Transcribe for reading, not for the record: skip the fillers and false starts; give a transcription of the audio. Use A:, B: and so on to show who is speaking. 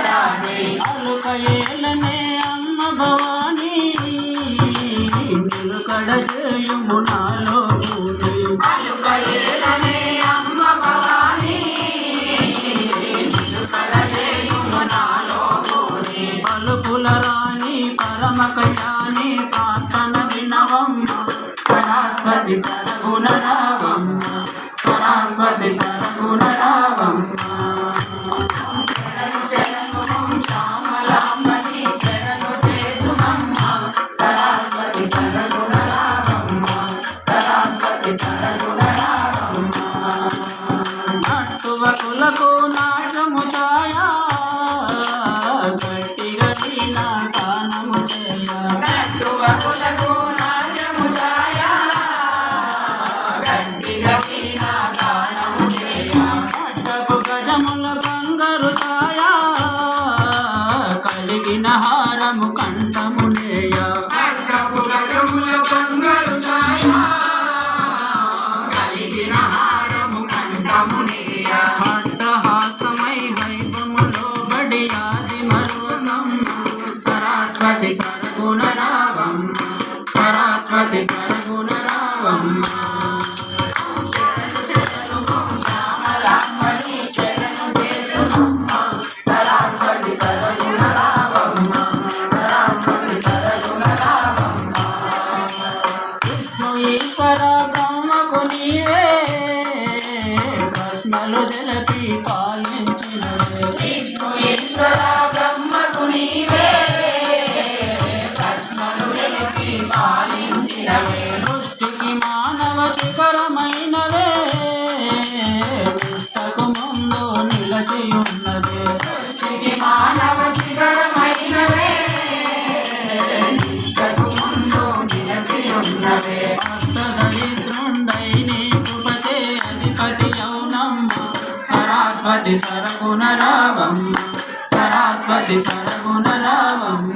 A: రాణి అలుక ఏలనే అమ్మ భవానీ నిలుకడ చేయుము నాలో పలుకుల రాణి పరమ కళ్యాణి ప్రార్థన వినవమ్మ సరస్వతి సరగుణ రావమ్మ సరస్వతి సరగుణ రావమ్మ కులకు నాటము ఛాయా గట్టిగా నా గానము చేయ అడ్డపు గజముల బంగారు ఛాయా కలిగిన హారము కంఠము నేయ అట్టహాసమై వైభవములో బడి ఆది మరువమ్మ సరస్వతి సరగుణ రావమ్మ సరస్వతి సరగుణ రావమ్మ విష్ణు ఈశ్వర బ్రహ్మకు నీవే ప్రశ్నలు తెలిపి పాలించినవే
B: విష్ణు ఈశ్వర బ్రహ్మకు నీవే ప్రశ్నలు తెలిపి పాలించినవే
A: సృష్టికి మానవ శిఖరమైనవే నిష్టకు ముందు నిలచి ఉన్నదే
B: సృష్టికి మానవ శిఖరమైనవే నిష్టకు ముందు నిలచి ఉన్నవే
A: అష్టదరిద్రుండై నీ కృపచే అధిపతి యౌనమ్మ సరస్వతి సరగుణ రావమ్మ సరస్వతి సరగుణ రావమ్మ